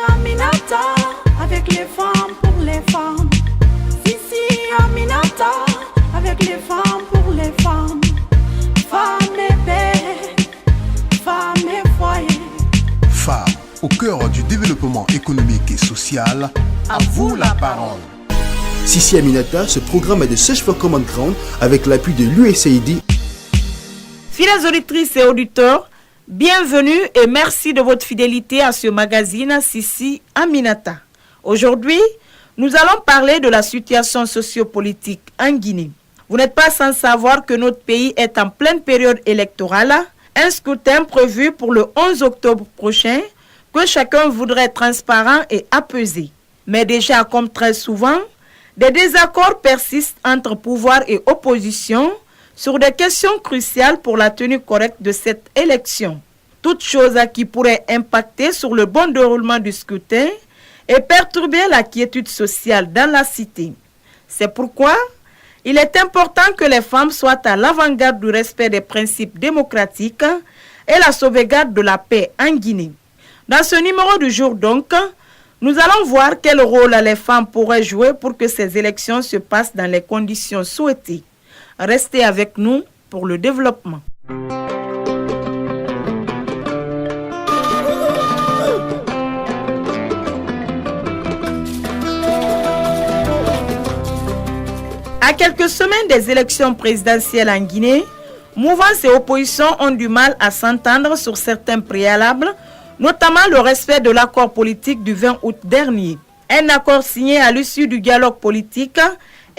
Aminata, avec les femmes pour les femmes. Sissi Aminata, avec les femmes pour les femmes. Femmes et paix, femmes et foyer. Femmes au cœur du développement économique et social. À vous la parole. Sissi Aminata, ce programme est de Search for Common Ground avec l'appui de l'USAID. Fidèles auditrices et auditeurs, bienvenue et merci de votre fidélité à ce magazine Sissi Aminata. Aujourd'hui, nous allons parler de la situation sociopolitique en Guinée. Vous n'êtes pas sans savoir que notre pays est en pleine période électorale, un scrutin prévu pour le 11 octobre prochain, que chacun voudrait transparent et apaisé. Mais déjà, comme très souvent, des désaccords persistent entre pouvoir et opposition sur des questions cruciales pour la tenue correcte de cette élection. Toute chose qui pourrait impacter sur le bon déroulement du scrutin et perturber la quiétude sociale dans la cité. C'est pourquoi il est important que les femmes soient à l'avant-garde du respect des principes démocratiques et la sauvegarde de la paix en Guinée. Dans ce numéro du jour donc, nous allons voir quel rôle les femmes pourraient jouer pour que ces élections se passent dans les conditions souhaitées. Restez avec nous pour le développement. À quelques semaines des élections présidentielles en Guinée, mouvance et opposition ont du mal à s'entendre sur certains préalables, notamment le respect de l'accord politique du 20 août dernier. Un accord signé à l'issue du dialogue politique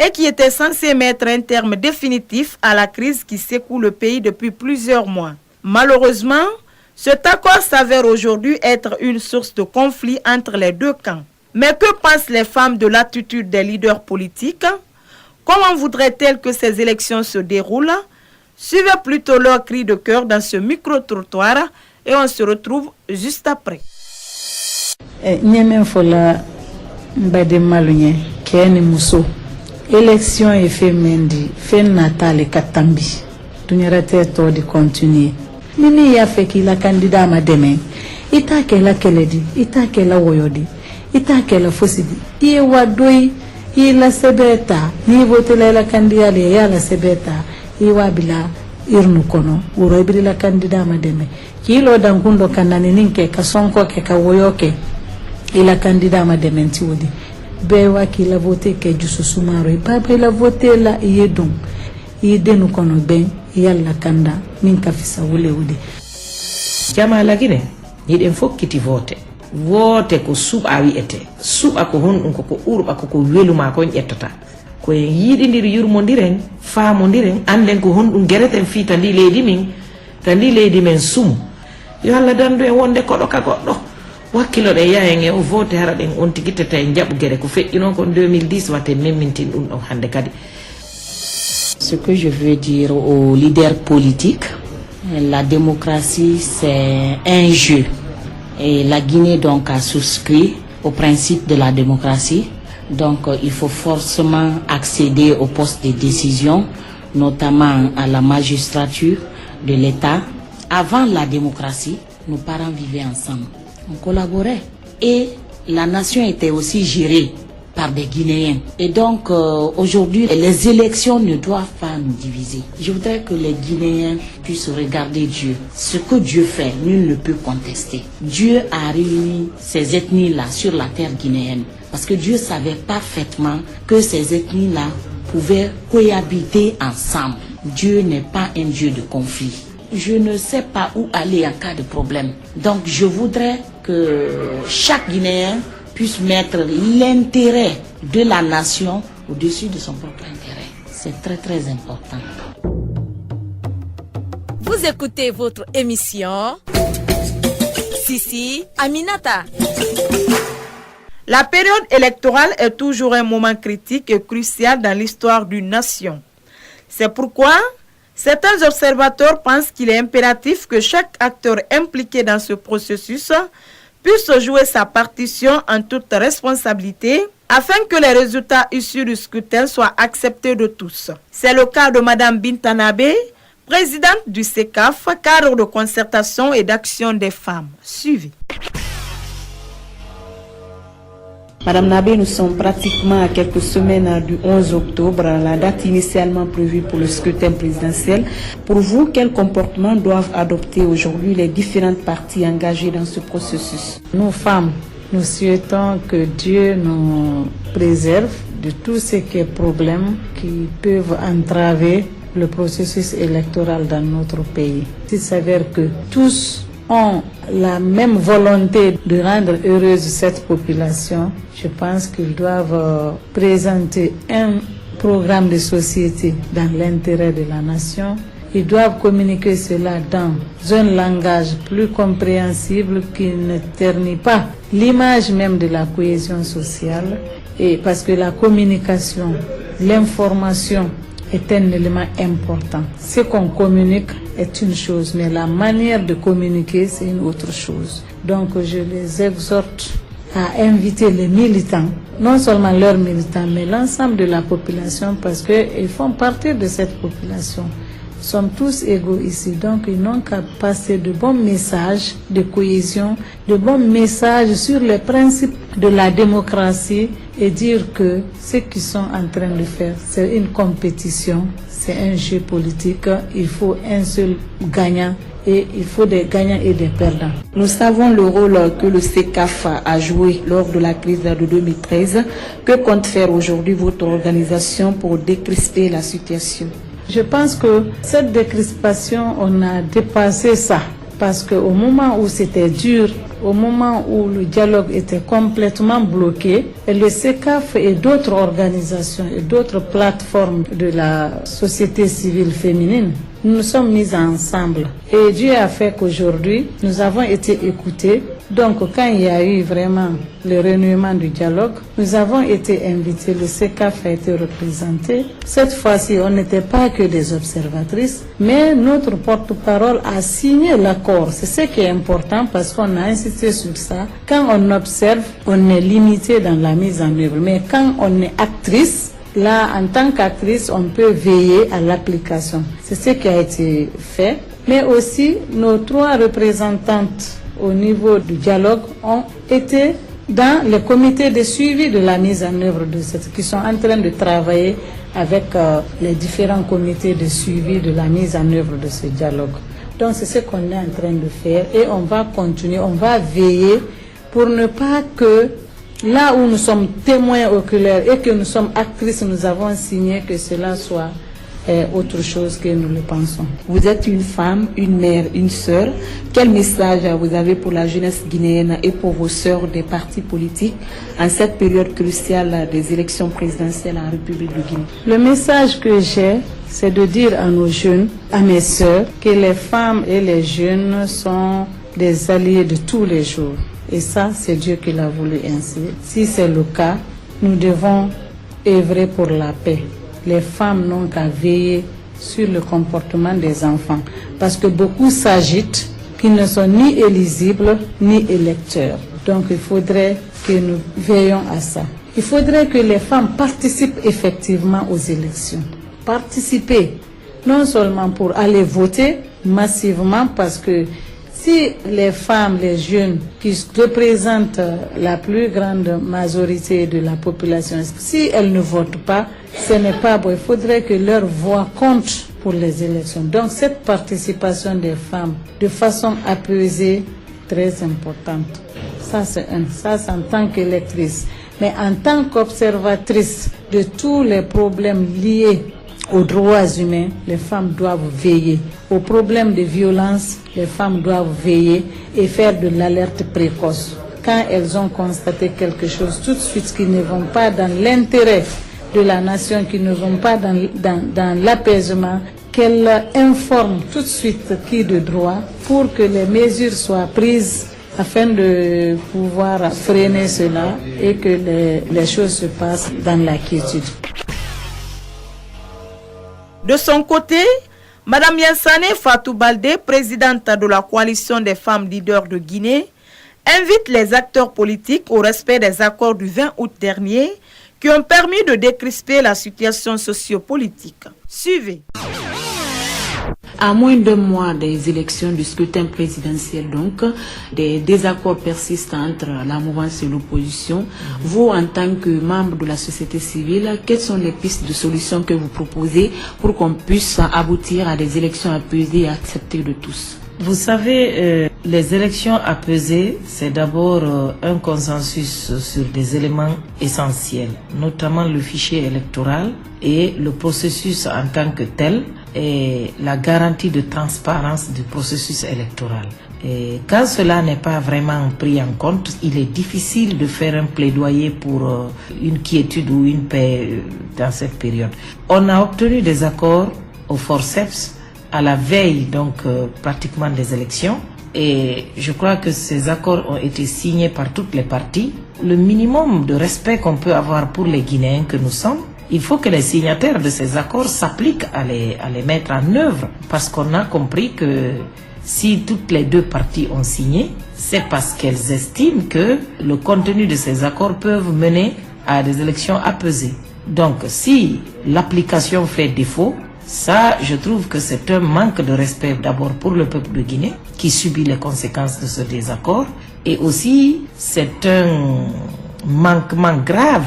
et qui était censé mettre un terme définitif à la crise qui secoue le pays depuis plusieurs mois. Malheureusement, cet accord s'avère aujourd'hui être une source de conflit entre les deux camps. Mais que pensent les femmes de l'attitude des leaders politiques? Comment voudraient-elles que ces élections se déroulent? Suivez plutôt leur cri de cœur dans ce micro-trottoir et on se retrouve juste après. Élection et fait mendi, fait natal et katambi. Tunyara teto de continuer. Nini ya fait qu'il a candidat ma demain. Ita kela keledi, ita kela woyodi, ita kela fosidi. Iye wadoi, iye la sebeta, ni vote la candidat le ya la sebeta, iye wabila irnu kono, uro ibili la candidat ma demain. Kilo dangundo kanani ninke, kasonko ke kawoyoke, ila candidat ma demain ti wodi. Bewa qui l'a voté que Jusso Soumaro et papa il a voté là il est donc il nous connaît bien il y a la kanda minka fisa wule wudi jama la Guinée il faut que tu votes vote ko suba wi ete suba ko hon ko urba ko weluma ko yettata ko yididir yurmondiren faamondiren anden ko hon dum gereten fi tandi leydi men sum yo Allah dando e wonde ko do ka goddo wakilo de yayen e o vote hara den on tigitata en jabu gere ko feddino kon 2010 watte memmintin dum do hande kadi. Ce que je veux dire aux leaders politiques, la démocratie c'est un jeu et la Guinée donc a souscrit au principe de la démocratie, donc il faut forcément accéder aux postes de décision, notamment à la magistrature de l'État. Avant la démocratie, nos parents vivaient ensemble. On collaborait et la nation était aussi gérée par des Guinéens. Et donc aujourd'hui, les élections ne doivent pas nous diviser. Je voudrais que les Guinéens puissent regarder Dieu. Ce que Dieu fait, nul ne peut contester. Dieu a réuni ces ethnies-là sur la terre guinéenne parce que Dieu savait parfaitement que ces ethnies-là pouvaient cohabiter ensemble. Dieu n'est pas un Dieu de conflit. Je ne sais pas où aller en cas de problème. Donc je voudrais que chaque Guinéen puisse mettre l'intérêt de la nation au-dessus de son propre intérêt. C'est très très important. Vous écoutez votre émission Sissi Aminata. La période électorale est toujours un moment critique et crucial dans l'histoire d'une nation. C'est pourquoi certains observateurs pensent qu'il est impératif que chaque acteur impliqué dans ce processus puisse jouer sa partition en toute responsabilité afin que les résultats issus du scrutin soient acceptés de tous. C'est le cas de Mme Bintanabe, présidente du CECAF, cadre de concertation et d'action des femmes. Suivez. Madame Nabé, nous sommes pratiquement à quelques semaines du 11 octobre, la date initialement prévue pour le scrutin présidentiel. Pour vous, quel comportement doivent adopter aujourd'hui les différentes parties engagées dans ce processus? Nous, femmes, nous souhaitons que Dieu nous préserve de tout ce qui est problème qui peuvent entraver le processus électoral dans notre pays. Il s'avère que tous ont la même volonté de rendre heureuse cette population. Je pense qu'ils doivent présenter un programme de société dans l'intérêt de la nation. Ils doivent communiquer cela dans un langage plus compréhensible qui ne ternit pas l'image même de la cohésion sociale. Et parce que la communication, l'information est un élément important. Ce qu'on communique est une chose, mais la manière de communiquer, c'est une autre chose. Donc, je les exhorte à inviter les militants, non seulement leurs militants, mais l'ensemble de la population, parce qu'ils font partie de cette population. Nous sommes tous égaux ici, donc ils n'ont qu'à passer de bons messages de cohésion, de bons messages sur les principes de la démocratie et dire que ce qu'ils sont en train de faire, c'est une compétition, c'est un jeu politique, il faut un seul gagnant et il faut des gagnants et des perdants. Nous savons le rôle que le CECAF a joué lors de la crise de 2013. Que compte faire aujourd'hui votre organisation pour décrisper la situation? Je pense que cette décrispation, on a dépassé ça. Parce qu'au moment où c'était dur, au moment où le dialogue était complètement bloqué, et le CECAF et d'autres organisations et d'autres plateformes de la société civile féminine, nous nous sommes mis ensemble. Et Dieu a fait qu'aujourd'hui, nous avons été écoutés. Donc, quand il y a eu vraiment le renouement du dialogue, nous avons été invités, le CECAF a été représenté. Cette fois-ci, on n'était pas que des observatrices, mais notre porte-parole a signé l'accord. C'est ce qui est important parce qu'on a insisté sur ça. Quand on observe, on est limité dans la mise en œuvre. Mais quand on est actrice, là, en tant qu'actrice, on peut veiller à l'application. C'est ce qui a été fait. Mais aussi, nos 3 représentantes au niveau du dialogue ont été dans le comité de suivi de la mise en œuvre de cette, qui sont en train de travailler avec les différents comités de suivi de la mise en œuvre de ce dialogue. Donc c'est ce qu'on est en train de faire et on va continuer, on va veiller pour ne pas que là où nous sommes témoins oculaires et que nous sommes actrices, nous avons signé que cela soit autre chose que nous le pensons. Vous êtes une femme, une mère, une sœur. Quel message vous avez pour la jeunesse guinéenne et pour vos sœurs des partis politiques en cette période cruciale des élections présidentielles en République de Guinée? Le message que j'ai, c'est de dire à nos jeunes, à mes sœurs, que les femmes et les jeunes sont des alliés de tous les jours. Et ça, c'est Dieu qui l'a voulu ainsi. Si c'est le cas, nous devons œuvrer pour la paix. Les femmes n'ont qu'à veiller sur le comportement des enfants. Parce que beaucoup s'agitent, qui ne sont ni éligibles, ni électeurs. Donc il faudrait que nous veillions à ça. Il faudrait que les femmes participent effectivement aux élections. Participer, non seulement pour aller voter massivement, parce que si les femmes, les jeunes qui représentent la plus grande majorité de la population, si elles ne votent pas, ce n'est pas bon. Il faudrait que leur voix compte pour les élections. Donc cette participation des femmes de façon apaisée, très importante. Ça c'est en tant qu'électrice. Mais en tant qu'observatrice de tous les problèmes liés aux droits humains, les femmes doivent veiller. Aux problèmes de violence, les femmes doivent veiller et faire de l'alerte précoce. Quand elles ont constaté quelque chose, tout de suite qui ne vont pas dans l'intérêt de la nation, qui ne vont pas dans l'apaisement, qu'elles informent tout de suite qui de droit pour que les mesures soient prises afin de pouvoir freiner cela et que les choses se passent dans la quiétude. De son côté, Mme Yansane Fatou Baldé, présidente de la coalition des femmes leaders de Guinée, invite les acteurs politiques au respect des accords du 20 août dernier qui ont permis de décrisper la situation sociopolitique. Suivez. À moins d'un mois des élections du scrutin présidentiel, donc, des désaccords persistent entre la mouvance et l'opposition. Vous, en tant que membre de la société civile, quelles sont les pistes de solutions que vous proposez pour qu'on puisse aboutir à des élections apaisées et acceptées de tous? Vous savez, les élections apaisées, c'est d'abord un consensus sur des éléments essentiels, notamment le fichier électoral et le processus en tant que tel et la garantie de transparence du processus électoral. Et quand cela n'est pas vraiment pris en compte, il est difficile de faire un plaidoyer pour une quiétude ou une paix dans cette période. On a obtenu des accords au forceps à la veille pratiquement des élections et je crois que ces accords ont été signés par toutes les parties. Le minimum de respect qu'on peut avoir pour les Guinéens que nous sommes, il faut que les signataires de ces accords s'appliquent à les mettre en œuvre parce qu'on a compris que si toutes les deux parties ont signé, c'est parce qu'elles estiment que le contenu de ces accords peuvent mener à des élections apaisées. Donc si l'application fait défaut, ça, je trouve que c'est un manque de respect d'abord pour le peuple de Guinée qui subit les conséquences de ce désaccord et aussi c'est un manquement grave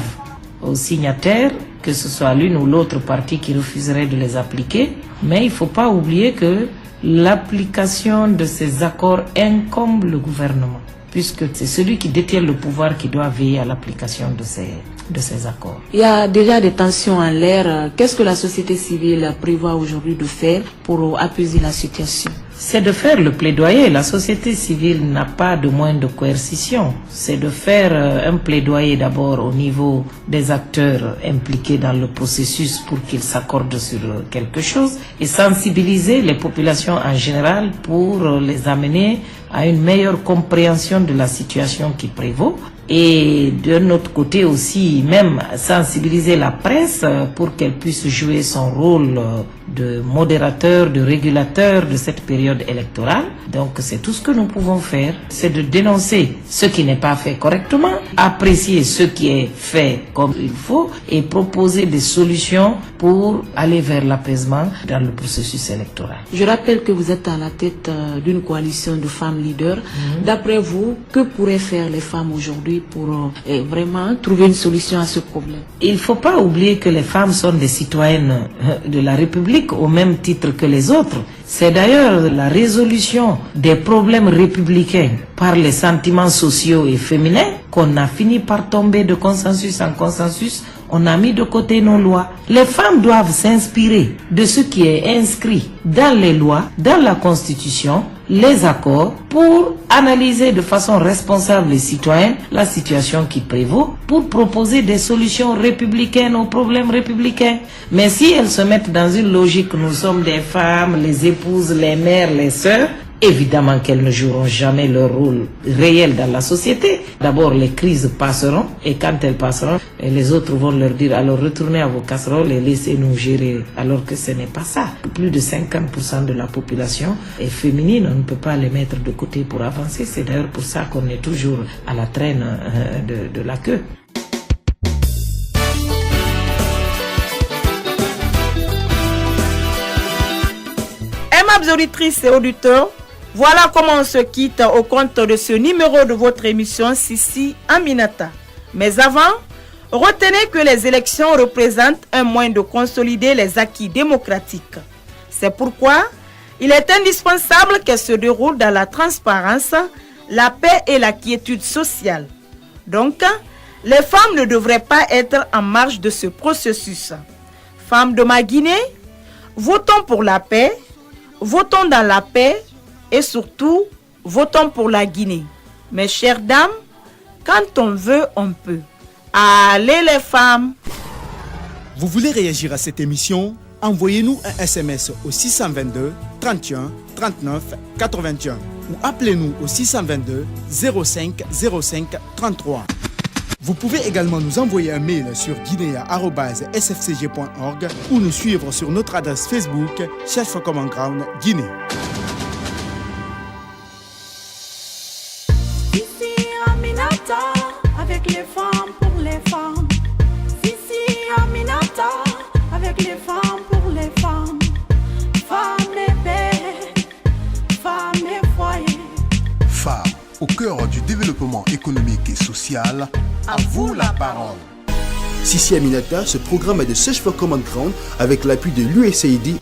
aux signataires, que ce soit l'une ou l'autre partie qui refuserait de les appliquer. Mais il ne faut pas oublier que l'application de ces accords incombe le gouvernement, puisque c'est celui qui détient le pouvoir qui doit veiller à l'application de ces accords. Il y a déjà des tensions en l'air. Qu'est-ce que la société civile prévoit aujourd'hui de faire pour apaiser la situation? C'est de faire le plaidoyer. La société civile n'a pas de moyen de coercition. C'est de faire un plaidoyer d'abord au niveau des acteurs impliqués dans le processus pour qu'ils s'accordent sur quelque chose et sensibiliser les populations en général pour les amener à une meilleure compréhension de la situation qui prévaut. Et d'un autre côté aussi, même sensibiliser la presse pour qu'elle puisse jouer son rôle de modérateur, de régulateur de cette période électorale. Donc c'est tout ce que nous pouvons faire, c'est de dénoncer ce qui n'est pas fait correctement, apprécier ce qui est fait comme il faut et proposer des solutions pour aller vers l'apaisement dans le processus électoral. Je rappelle que vous êtes à la tête d'une coalition de femmes leaders. D'après vous, que pourraient faire les femmes aujourd'hui pour vraiment trouver une solution à ce problème? Il ne faut pas oublier que les femmes sont des citoyennes de la République au même titre que les autres. C'est d'ailleurs la résolution des problèmes républicains par les sentiments sociaux et féminins qu'on a fini par tomber de consensus en consensus. On a mis de côté nos lois. Les femmes doivent s'inspirer de ce qui est inscrit dans les lois, dans la Constitution, les accords, pour analyser de façon responsable et citoyenne la situation qui prévaut, pour proposer des solutions républicaines aux problèmes républicains. Mais si elles se mettent dans une logique, nous sommes des femmes, les épouses, les mères, les sœurs, évidemment qu'elles ne joueront jamais leur rôle réel dans la société. D'abord, les crises passeront et quand elles passeront, les autres vont leur dire alors retournez à vos casseroles et laissez-nous gérer, alors que ce n'est pas ça. Plus de 50% de la population est féminine, on ne peut pas les mettre de côté pour avancer. C'est d'ailleurs pour ça qu'on est toujours à la traîne de la queue. Aimables auditrices et auditeurs, voilà comment on se quitte au compte de ce numéro de votre émission Sissi Aminata. Mais avant, retenez que les élections représentent un moyen de consolider les acquis démocratiques. C'est pourquoi il est indispensable qu'elles se déroulent dans la transparence, la paix et la quiétude sociale. Donc, les femmes ne devraient pas être en marge de ce processus. Femmes de ma Guinée, votons pour la paix, votons dans la paix et surtout, votons pour la Guinée. Mes chères dames, quand on veut, on peut. Allez les femmes! Vous voulez réagir à cette émission? Envoyez-nous un SMS au 622 31 39 81 ou appelez-nous au 622 05 05 33. Vous pouvez également nous envoyer un mail sur guinea@sfcg.org ou nous suivre sur notre adresse Facebook Search for Common Ground Guinée. Sissi Aminata, avec les femmes pour les femmes. Sissi Aminata, avec les femmes pour les femmes. Femmes et paix. au cœur du développement économique et social. À vous la parole. Sissi Aminata, ce programme est de Search for Common Ground avec l'appui de l'USAID.